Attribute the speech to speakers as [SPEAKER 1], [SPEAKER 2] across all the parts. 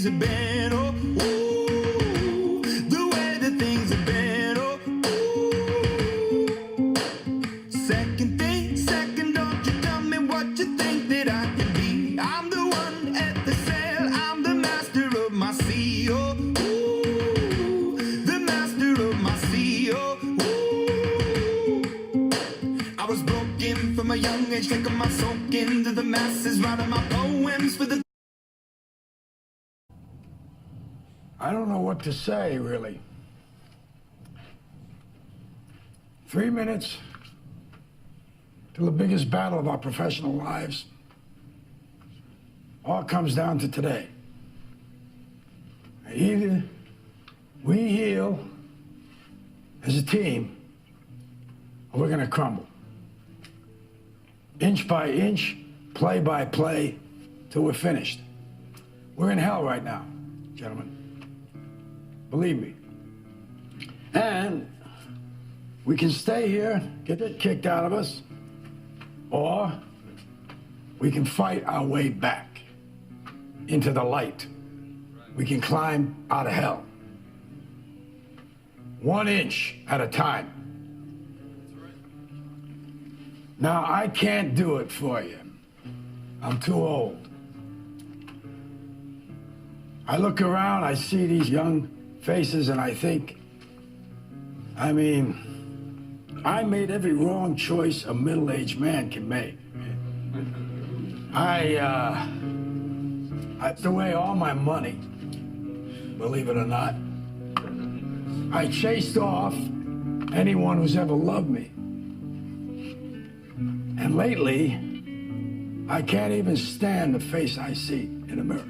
[SPEAKER 1] things have been. Oh, ooh, the way that things have been. Oh, ooh. Second, don't you tell me what you think that I can be. I'm the one at the sail, I'm the master of my sea. Oh, ooh, the master of my sea. Oh, ooh. I was broken from a young age, taking my soak into the masses, writing my poems for the.
[SPEAKER 2] I don't know what to say, really. 3 minutes to the biggest battle of our professional lives. All comes down to today. Either we heal as a team, or we're gonna crumble. Inch by inch, play by play, till we're finished. We're in hell right now, gentlemen. Believe me. And we can stay here, get it kicked out of us, or we can fight our way back into the light. We can climb out of hell. 1 inch at a time. Now, I can't do it for you. I'm too old. I look around, I see these young faces, and I think, I made every wrong choice a middle-aged man can make. I threw away all my money, believe it or not. I chased off anyone who's ever loved me. And lately, I can't even stand the face I see in the mirror.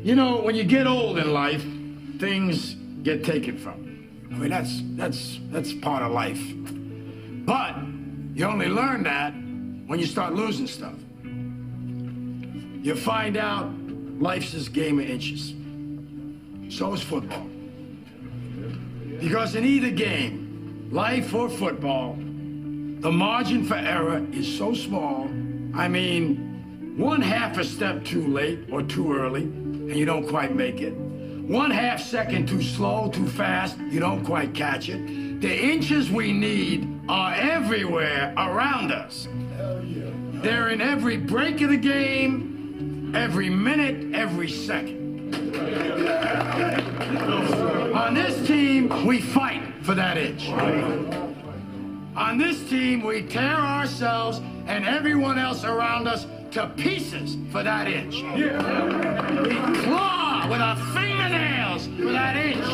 [SPEAKER 2] You know, when you get old in life, things get taken from you. I mean, that's part of life. But you only learn that when you start losing stuff. You find out life's this game of inches. So is football. Because in either game, life or football, the margin for error is so small. I mean, 1/2 a step too late or too early, and you don't quite make it. 1/2 second too slow, too fast, you don't quite catch it. The inches we need are everywhere around us. They're in every break of the game, every minute, every second. On this team, we fight for that inch. On this team, we tear ourselves and everyone else around us to pieces for that inch. We claw with our fingernails for that inch.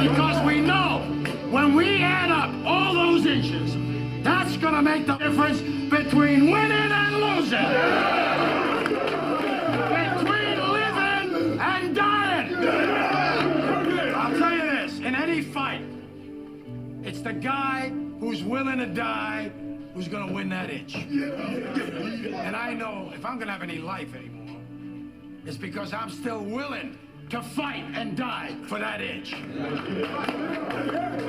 [SPEAKER 2] Because we know when we add up all those inches, that's gonna make the difference between winning and losing. Between living and dying. I'll tell you this, in any fight, it's the guy who's willing to die who's gonna win that inch. And I know if I'm gonna have any life anymore, it's because I'm still willing to fight and die for that inch.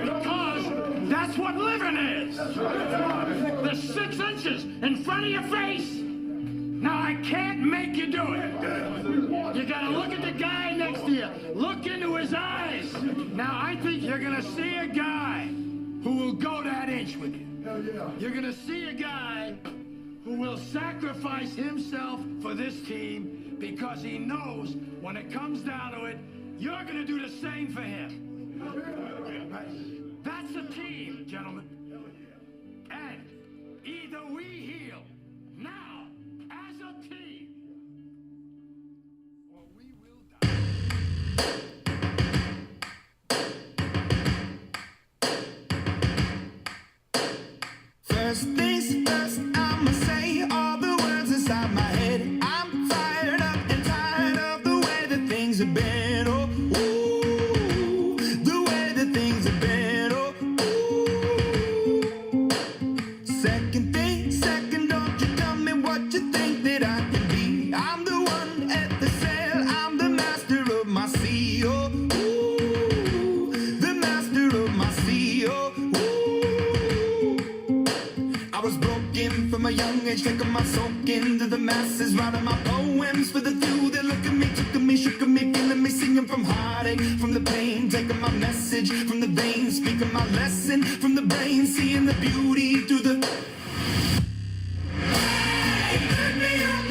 [SPEAKER 2] Because that's what living is. The 6 inches in front of your face. Now I can't make you do it. You gotta look at the guy next to you. Look into his eyes. Now I think you're gonna see a guy who will go that inch with you. You're gonna see a guy who will sacrifice himself for this team because he knows when it comes down to it, you're gonna do the same for him. That's a team, gentlemen. And either we heal now as a team, or we will die.
[SPEAKER 1] First things first, I'ma say all the words inside my head. I'm fired up and tired of the way that things have been. Oh, ooh, the way that things have been. Oh, ooh. Second, don't stage, taking my soak into the masses, writing my poems for the few that look at me, took at me, shook at me, feeling me, singing from heartache, from the pain, taking my message from the veins, speaking my lesson from the brain, seeing the beauty through the. Hey, you burn me up,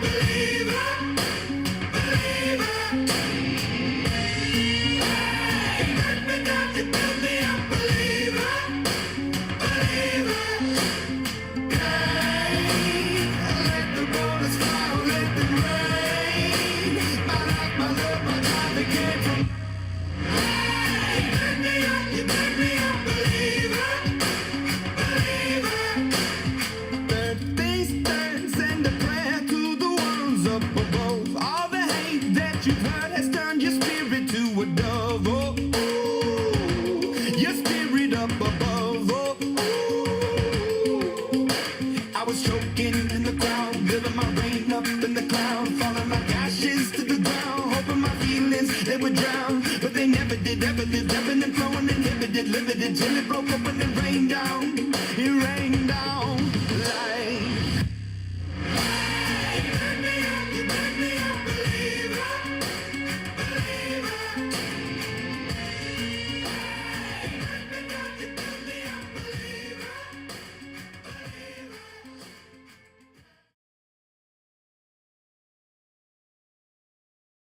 [SPEAKER 1] believer, believer. Hey, you burn me down, you build me up, believer, believer. Hey, let the waters flow, let them rain. My life, my love, my time, it came from. Hey, you burn me up, believer, believer. Birthdays, turns, and a prayer to the ones up above. All the hate that you've heard has turned your spirit to a dove. Oh, ooh, your spirit up above. Oh, ooh. I was choking in the crowd, building my rain up in the cloud, falling like ashes to the ground, hoping my feelings they would drown, but they never did, ever did, ebbing and flowing, inhibited, limited, till it broke up and it rained down, like. Hey, you burn me up, believer, believer. Hey, you burn me down, you build me up, believer, believer.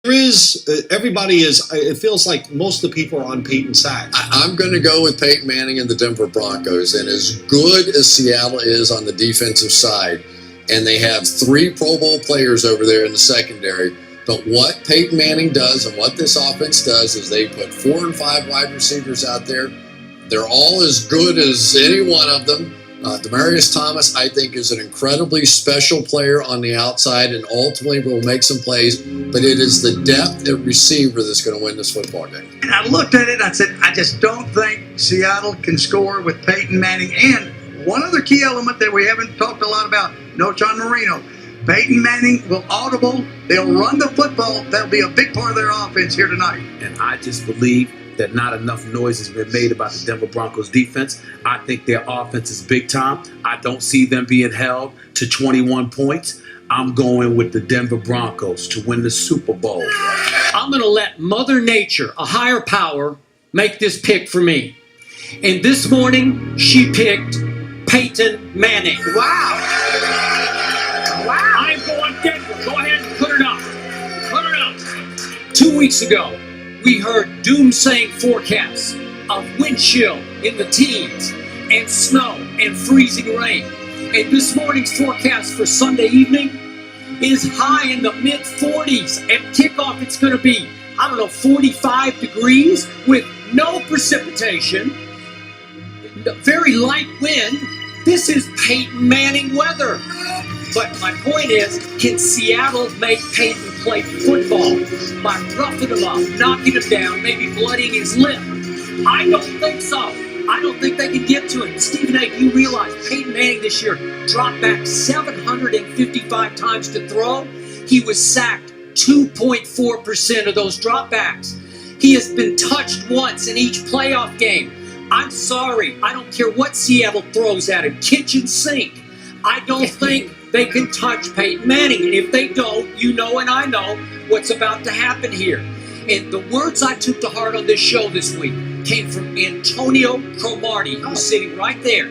[SPEAKER 3] There is, everybody is, it feels like most of the people are on Peyton's side.
[SPEAKER 4] I'm going to go with Peyton Manning and the Denver Broncos. And as good as Seattle is on the defensive side, and they have 3 Pro Bowl players over there in the secondary, but what Peyton Manning does and what this offense does is they put 4 and 5 wide receivers out there. They're all as good as any one of them. Demaryius Thomas, I think, is an incredibly special player on the outside and ultimately will make some plays, but it is the depth at receiver that's going to win this football game.
[SPEAKER 5] And I looked at it, I said, I just don't think Seattle can score with Peyton Manning. And one other key element that we haven't talked a lot about, no John Marino. Peyton Manning will audible, they'll run the football, that'll be a big part of their offense here tonight.
[SPEAKER 6] And I just believe that not enough noise has been made about the Denver Broncos defense. I think their offense is big time. I don't see them being held to 21 points. I'm going with the Denver Broncos to win the Super Bowl.
[SPEAKER 7] I'm going to let Mother Nature, a higher power, make this pick for me. And this morning, she picked Peyton Manning.
[SPEAKER 5] Wow.
[SPEAKER 7] I'm going Denver. Go ahead and put it up. Put it up. 2 weeks ago, we heard doomsaying forecasts of wind chill in the teens and snow and freezing rain. And this morning's forecast for Sunday evening is high in the mid-40s. At kickoff, it's going to be, 45 degrees with no precipitation, very light wind. This is Peyton Manning weather. But my point is, can Seattle make Peyton play football by roughing him up, knocking him down, maybe bloodying his lip? I don't think so. I don't think they can get to him. Stephen A., you realize Peyton Manning this year dropped back 755 times to throw. He was sacked 2.4% of those dropbacks. He has been touched once in each playoff game. I'm sorry. I don't care what Seattle throws at him. Kitchen sink. I don't think they can touch Peyton Manning. And if they don't, you know and I know what's about to happen here. And the words I took to heart on this show this week came from Antonio Cromartie, who's sitting right there.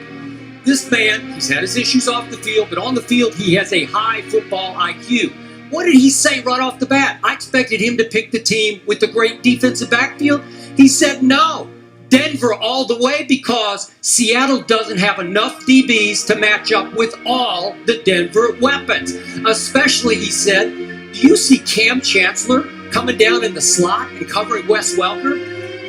[SPEAKER 7] This man, he's had his issues off the field, but on the field, he has a high football IQ. What did he say right off the bat? I expected him to pick the team with the great defensive backfield. He said no. Denver all the way because Seattle doesn't have enough DBs to match up with all the Denver weapons. Especially, he said, do you see Cam Chancellor coming down in the slot and covering Wes Welker?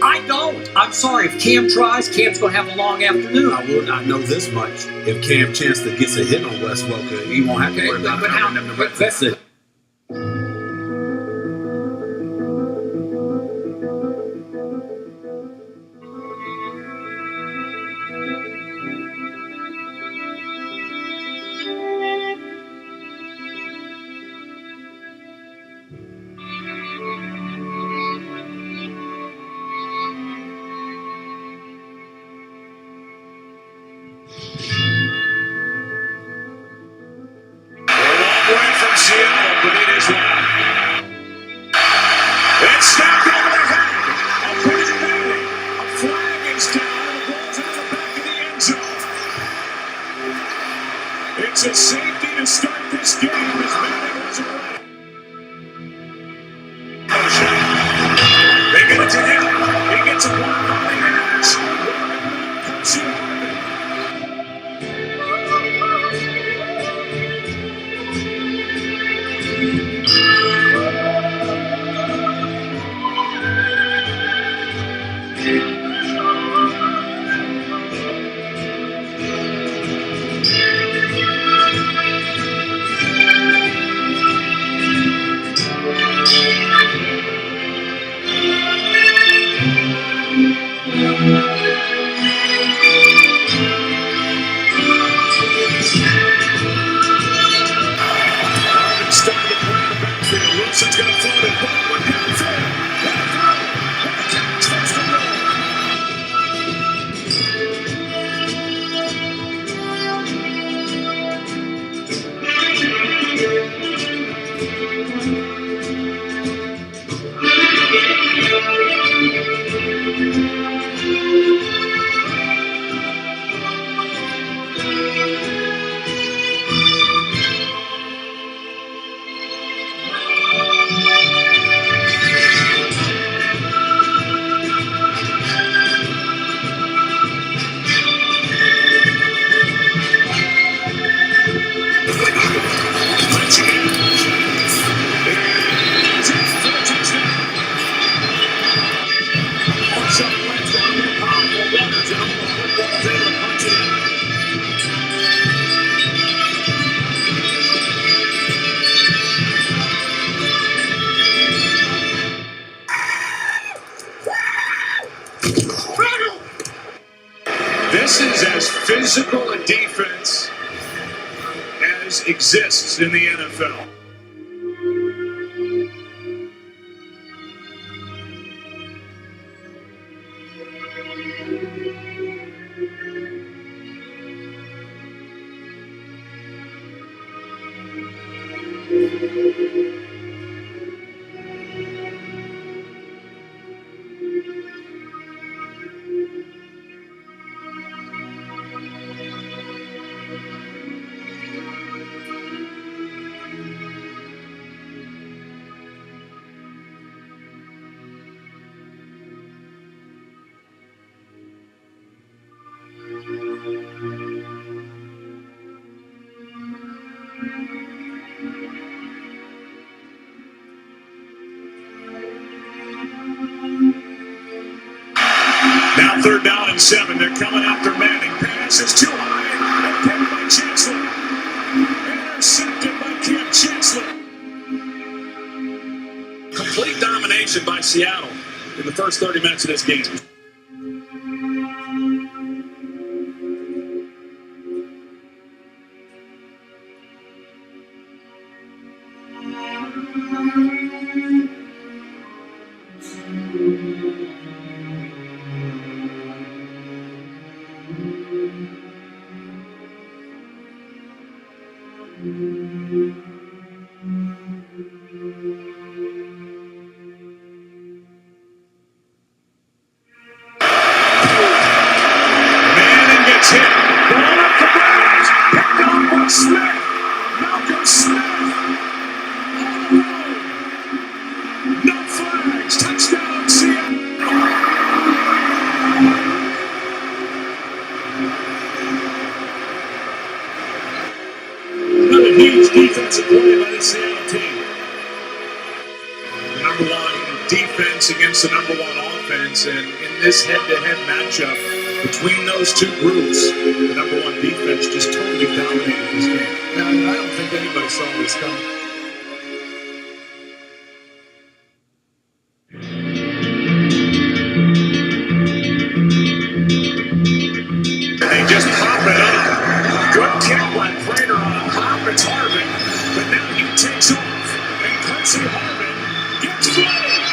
[SPEAKER 7] I don't. I'm sorry. If Cam tries, Cam's going to have a long afternoon.
[SPEAKER 6] I will not know this much. If Cam Chancellor gets a hit on Wes Welker, he won't have to worry about covering them the rest of the
[SPEAKER 8] from Seattle, but it is loud. It's snapped over the head of Peyton Manning. A flag is down. The ball's out the back of the end zone. It's a safety to start this game as Manning was away. They get it to him. He gets a block on the edge. Percy Harvin. Starting to play in the backfield. Wilson's going to float it. Baldwin downfield. Let it throw. Let it catch. First and goal. Punch again. It's in for the touchdown. Marshawn Lynch, one of the powerful runners in all of football, is able to punch it in. This is as physical a defense as exists in the NFL. Now 3rd down and 7. They're coming after Manning. Pass is too high. And picked by Chancellor. Intercepted by Cam Chancellor. Complete domination by Seattle in the first 30 minutes of this game. Manning gets hit. Ball up the Browns. Picked on by Smith. Malcolm Smith. No flags. Touchdown, Seattle. Another huge defensive play by the Seattle team. The number one defense against the number one offense, and in this head-to-head matchup between those two groups, the number one defense just totally dominated this game. Now, I don't think anybody saw this coming. They just pop it up. Good kick by Prater on a hop. It's Harvin, but now he takes off, and Percy Harvin gets flooded.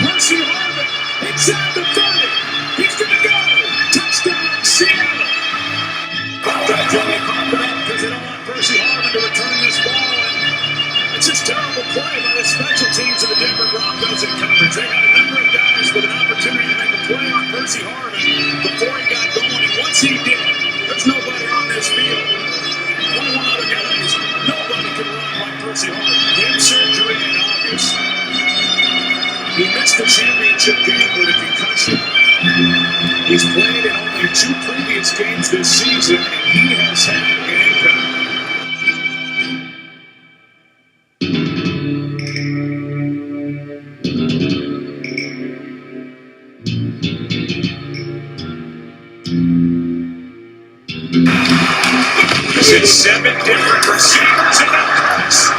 [SPEAKER 8] Percy Harvin inside the 30. He's gonna go. Touchdown, Seattle. But Johnny popped it up because they don't want Percy Harvin to return this ball. And Yes, he did. There's nobody on this field. 21 other guys. Nobody can run like Percy Hart. Hip surgery in August. He missed the championship game with a concussion. He's played in only 2 previous games this season, and he has had an impact. It's 7 different receivers in the box.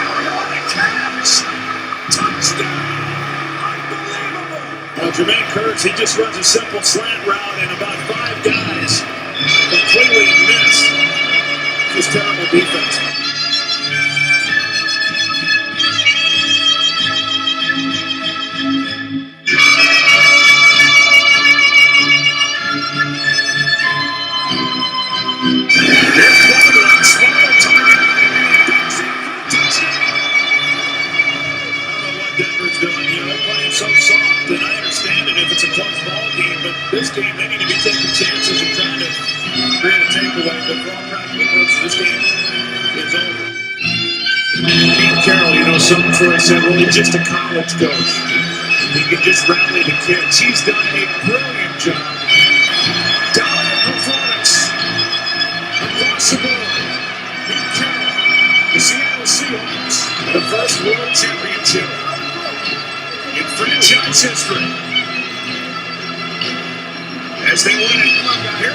[SPEAKER 8] Touchdown. Unbelievable. Jermaine Kearse, he just runs a simple slant route and about 5 guys completely missed. Just terrible defense. So soft, and I understand it if it's a close ball game, but this game they need to be taking chances and trying to create a takeaway. But for all practical purposes, this game is over. Pete Carroll, you know, something before he said, well, he's just a college coach. He can just rally the kids. He's done a brilliant job. Dominant performance across the board. Pete Carroll, the Seattle Seahawks, the first world championship in franchise history. As they win it, here